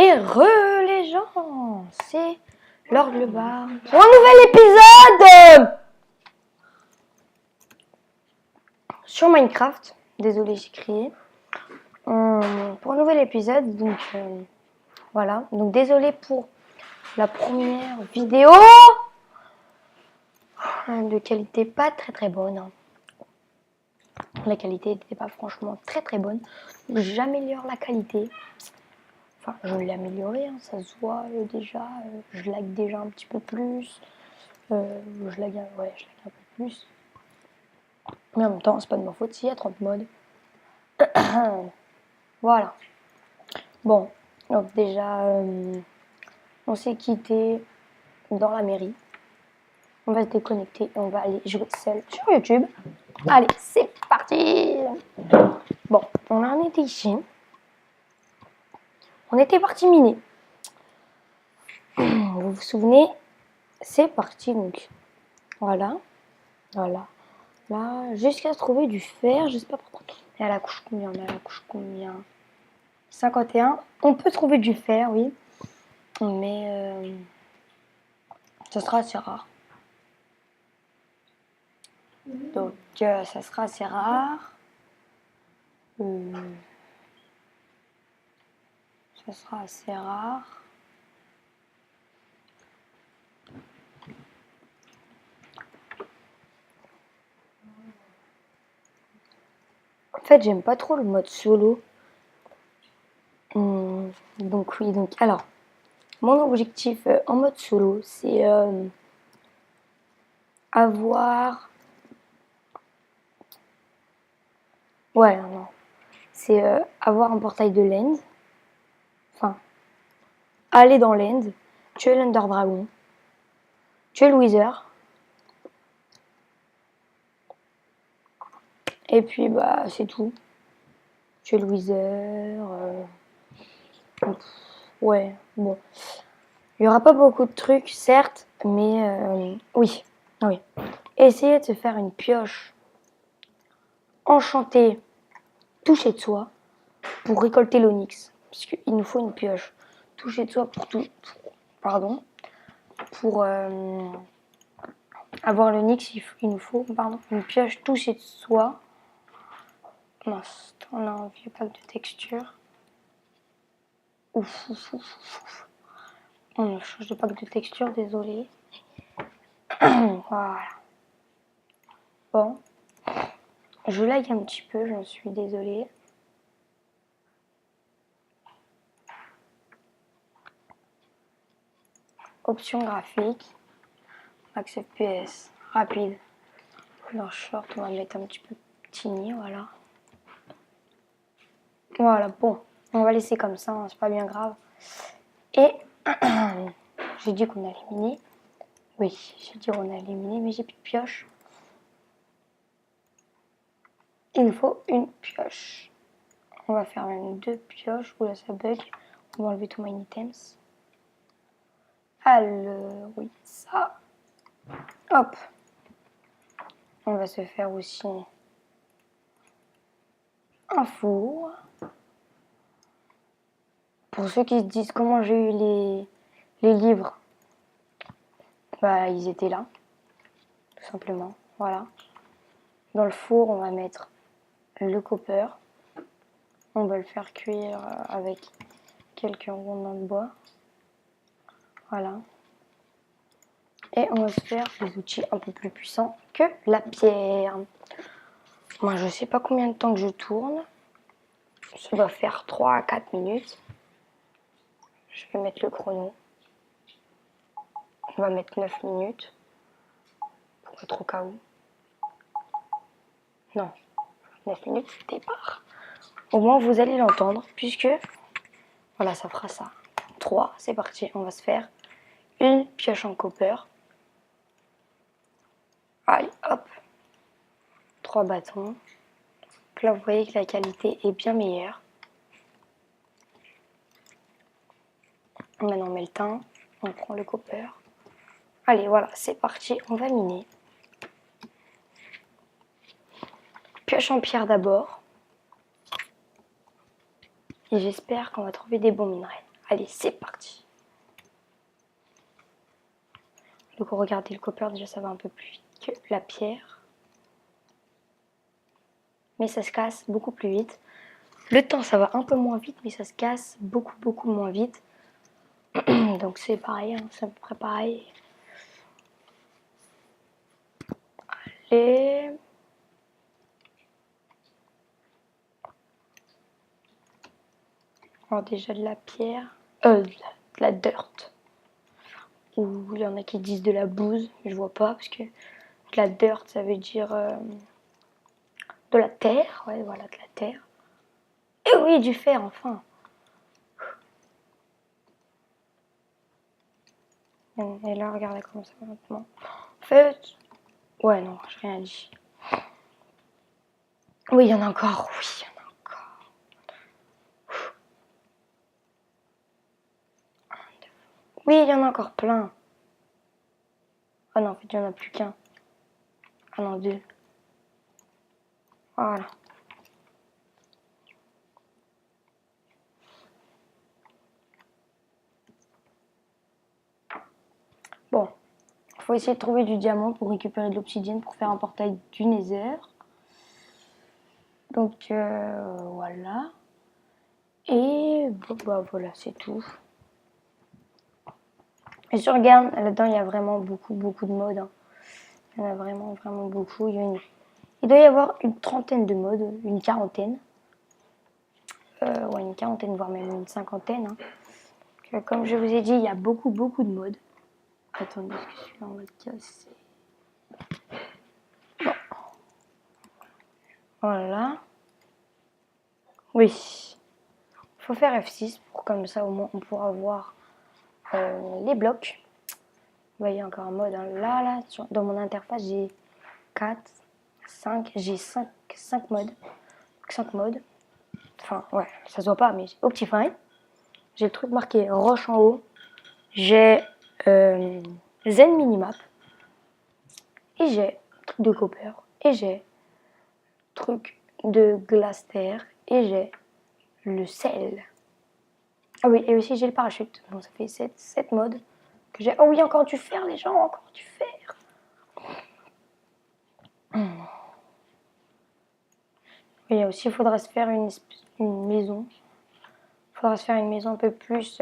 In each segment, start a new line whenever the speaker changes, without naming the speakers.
Et les gens, c'est Lord le Bar pour un nouvel épisode sur Minecraft. Désolé, j'ai crié. Pour un nouvel épisode, donc voilà. Donc désolé pour la première vidéo de qualité pas très bonne. La qualité n'était pas franchement très bonne. J'améliore la qualité. Enfin, je l'ai amélioré, hein, ça se voit déjà. Je lag déjà un petit peu plus. Je lag un peu plus. Mais en même temps, c'est pas de ma faute s'il y a 30 modes. Voilà. Bon, donc déjà, on s'est quitté dans la mairie. On va se déconnecter et on va aller jouer seul sur YouTube. Allez, c'est parti. Bon, on en était ici. On était parti miner. Vous vous souvenez? C'est parti donc. Voilà. Là, jusqu'à se trouver du fer, je sais pas pourquoi. Et à la couche combien? 51. On peut trouver du fer, oui. Mais ça sera assez rare. Donc ça sera assez rare. Ça sera assez rare. En fait, j'aime pas trop le mode solo. Donc oui, donc alors, mon objectif en mode solo, c'est avoir... Ouais, non. C'est avoir un portail de l'end. Enfin, aller dans l'end, tuer l'Ender Dragon, tuer le Wither. Et puis, bah, c'est tout. Tuer le Wither. Ouais, bon. Il n'y aura pas beaucoup de trucs, certes, mais oui. Essayez de se faire une pioche enchantée, touchée de soi, pour récolter l'onyx. Parce qu'il nous faut une pioche touchée de soi pardon. Pour avoir l'onyx, il nous faut une pioche touchée de soi. Mince, on a un vieux pack de texture. Ouf. On change de pack de texture, désolé. Voilà. Bon. Je lag un petit peu, j'en suis désolée. Options graphiques. Max FPS. Rapide. Couleur short, on va mettre un petit peu tiny, voilà. Voilà, bon. On va laisser comme ça, hein, c'est pas bien grave. Et j'ai dit qu'on a éliminé. Oui, j'ai dit qu'on a éliminé, mais j'ai plus de pioche. Il nous faut une pioche. On va faire même 2 pioches. Oula, ça bug. On va enlever tous my items. Alors, oui, ça. Hop. On va se faire aussi un four. Pour ceux qui se disent comment j'ai eu les livres, bah ils étaient là, tout simplement. Voilà. Dans le four, on va mettre le copper. On va le faire cuire avec quelques rondins de bois. Voilà. Et on va se faire des outils un peu plus puissants que la pierre. Moi, je sais pas combien de temps que je tourne. Ça doit faire 3 à 4 minutes. Je vais mettre le chrono. On va mettre 9 minutes. Pour être au cas où. Non. 9 minutes, c'est départ. Au moins, vous allez l'entendre, puisque... Voilà, ça fera ça. 3, c'est parti. On va se faire une pioche en copper. Allez, hop. 3 bâtons. Donc là, vous voyez que la qualité est bien meilleure. Maintenant, on met le teint. On prend le copper. Allez, voilà, c'est parti. On va miner. Pioche en pierre d'abord. Et j'espère qu'on va trouver des bons minerais. Allez, c'est parti. Donc regardez le copper, déjà ça va un peu plus vite que la pierre. Mais ça se casse beaucoup plus vite. Le temps ça va un peu moins vite, mais ça se casse beaucoup moins vite. Donc c'est pareil, hein, c'est à peu près pareil. Allez. Alors déjà de la pierre, de la dirt. Ou il y en a qui disent de la bouse, mais je vois pas parce que de la dirt ça veut dire de la terre, ouais voilà de la terre. Et oui du fer enfin. Et là regardez comment ça va maintenant. En fait, ouais non j'ai rien dit. Oui il y en a encore, oui il y en a encore. Oui il y en a encore plein. Ah non en fait il y en a plus qu'un. Ah non deux. Voilà. Bon, il faut essayer de trouver du diamant pour récupérer de l'obsidienne pour faire un portail du Nether. Donc voilà. Et bon, bah voilà, c'est tout. Et si on regarde, là-dedans, il y a vraiment beaucoup de modes. Hein. Il y en a vraiment beaucoup. Il doit y avoir une trentaine de modes, une quarantaine. Ouais, une quarantaine, voire même une cinquantaine. Hein. Comme je vous ai dit, il y a beaucoup de modes. Attendez, est-ce que celui-là, on va le casser. Bon. Voilà. Oui. Il faut faire F6 pour comme ça, au moins, on pourra voir les blocs. Vous voyez encore un mode. Hein. Là, dans mon interface, j'ai 4, 5, j'ai 5 modes. 5 modes. Enfin, ouais, ça se voit pas, mais Optifine. J'ai le truc marqué roche en haut. J'ai Zen Minimap. Et j'ai truc de copper. Et j'ai truc de glace terre. Et j'ai le sel. Ah oui, et aussi j'ai le parachute. Bon, ça fait 7 modes que j'ai. Oh oui, encore du fer, les gens, encore du fer. Et aussi, il faudra se faire une maison. Il faudra se faire une maison un peu plus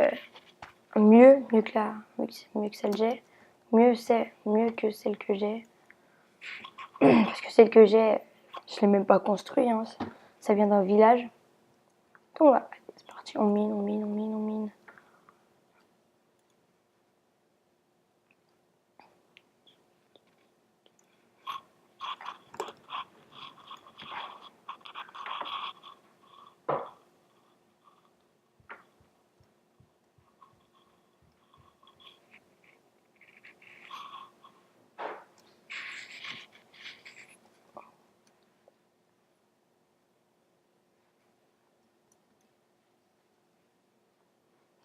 mieux que celle que j'ai. Mieux que celle que j'ai. Parce que celle que j'ai, je l'ai même pas construite. Hein. Ça vient d'un village. Donc voilà, c'est parti. On mine.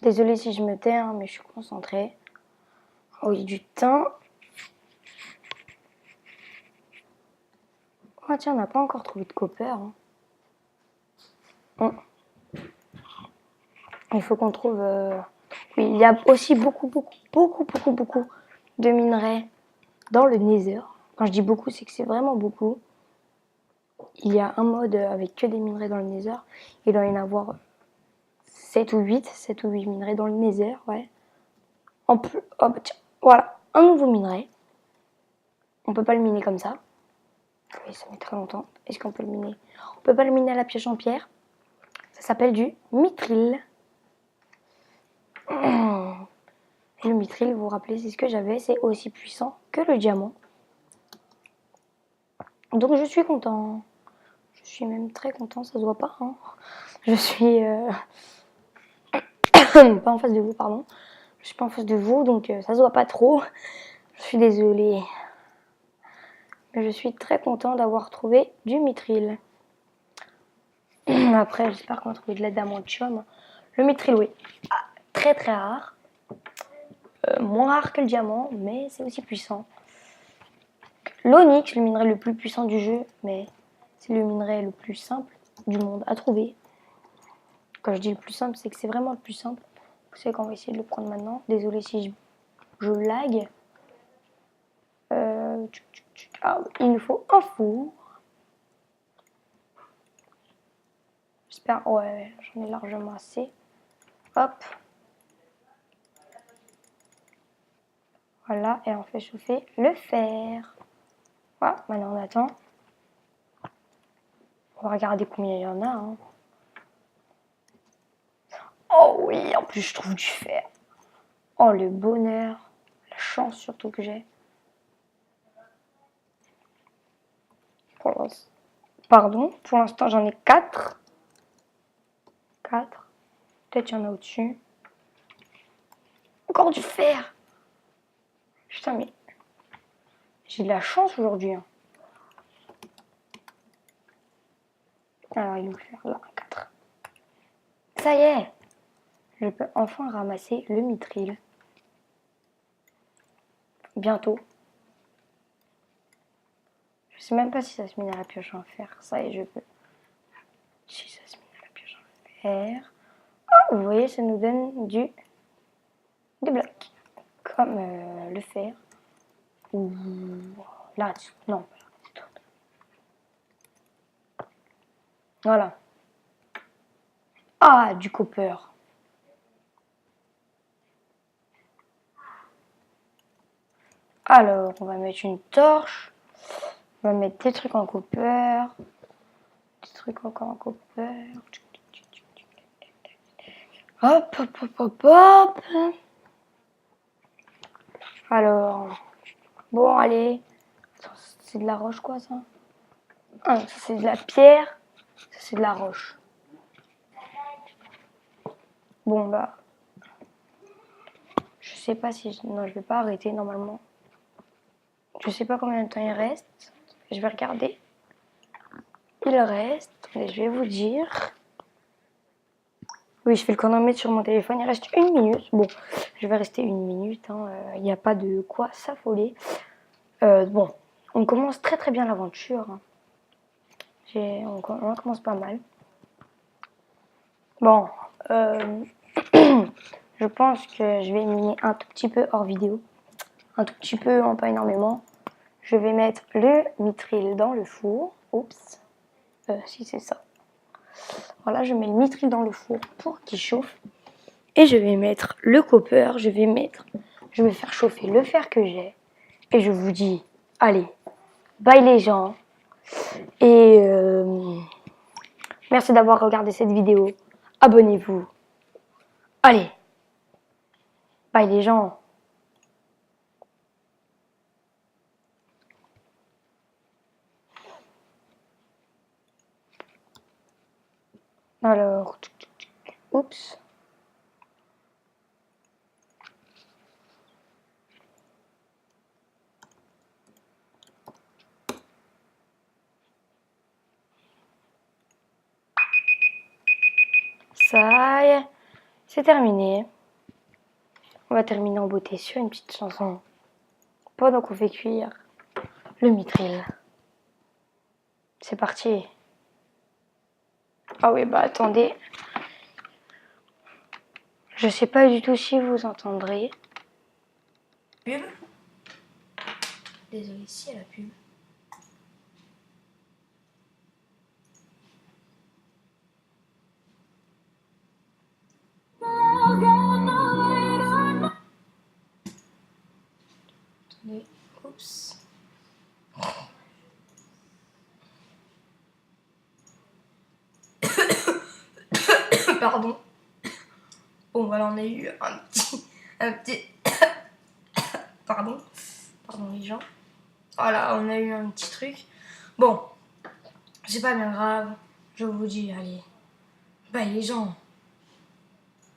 Désolée si je me tais, hein, mais je suis concentrée. Oh, il y a du thym. Oh tiens, on n'a pas encore trouvé de copper. Hein. Il faut qu'on trouve... Oui, il y a aussi beaucoup de minerais dans le Nether. Quand je dis beaucoup, c'est que c'est vraiment beaucoup. Il y a un mode avec que des minerais dans le Nether. Il doit y en avoir 7 ou 8 minerais dans le Nether, ouais. En plus, oh bah tiens, voilà, un nouveau minerai. On peut pas le miner comme ça. Oui, ça met très longtemps. Est-ce qu'on peut le miner? On peut pas le miner à la pioche en pierre. Ça s'appelle du mithril. Et le mithril, vous vous rappelez, c'est ce que j'avais. C'est aussi puissant que le diamant. Donc je suis content. Je suis même très content, ça se voit pas. Hein. Je suis pas en face de vous, pardon. Je suis pas en face de vous, donc ça se voit pas trop. Je suis désolée. Mais je suis très content d'avoir trouvé du mithril. Après, j'espère qu'on va trouver de l'adamantium. Le mithril, oui. Ah, très rare. Moins rare que le diamant, mais c'est aussi puissant. L'onyx, le minerai le plus puissant du jeu, mais c'est le minerai le plus simple du monde à trouver. Quand je dis le plus simple, c'est que c'est vraiment le plus simple. C'est qu'on va essayer de le prendre maintenant. Désolé si je lag. Ah, il nous faut un four. J'espère. Ouais, j'en ai largement assez. Hop. Voilà, et on fait chauffer le fer. Voilà, maintenant on attend. On va regarder combien il y en a. Hein. Oh oui, en plus je trouve du fer. Oh le bonheur. La chance surtout que j'ai. Pardon, pour l'instant j'en ai 4. 4. Peut-être il y en a au-dessus. Encore du fer. Putain mais j'ai de la chance aujourd'hui. Hein. Alors il nous fait là 4. Ça y est. Je peux enfin ramasser le mithril. Bientôt. Je sais même pas si ça se mine à la pioche en fer. Ça y est, je peux. Si ça se mine à la pioche en fer. Oh, vous voyez, ça nous donne des blocs. Comme le fer. Ou là, non. Voilà. Ah, du copper. Alors, on va mettre une torche. On va mettre des trucs en copper. Des trucs encore en copper. Hop, hop, hop, hop, hop. Alors, bon, allez. C'est de la roche, quoi, ça? Ah, ça, c'est de la pierre. Ça, c'est de la roche. Bon, bah. Je sais pas si... Non, je vais pas arrêter, normalement. Je sais pas combien de temps il reste. Je vais regarder. Il reste... Mais je vais vous dire... Oui, je fais le chronomètre sur mon téléphone. Il reste 1 minute. Bon, je vais rester 1 minute. Il n'y a pas de quoi s'affoler. Bon, on commence très très bien l'aventure. On commence pas mal. Bon, je pense que je vais miner un tout petit peu hors vidéo. Un tout petit peu, pas énormément. Je vais mettre le mithril dans le four. Oups. Si c'est ça. Voilà, je mets le mithril dans le four pour qu'il chauffe. Et je vais mettre le copper. Je vais faire chauffer le fer que j'ai. Et je vous dis, allez, bye les gens. Et merci d'avoir regardé cette vidéo. Abonnez-vous. Allez, bye les gens. Alors, oups. Ça y est, c'est terminé. On va terminer en beauté sur une petite chanson. Pendant qu'on fait cuire le mithril. C'est parti. Ah oui, bah attendez. Je sais pas du tout si vous entendrez. Pub. Désolée si elle a pub. Attendez, oups. Pardon. Bon, voilà, on a eu un petit, pardon les gens. Voilà, on a eu un petit truc. Bon, c'est pas bien grave. Je vous dis, allez, bye les gens.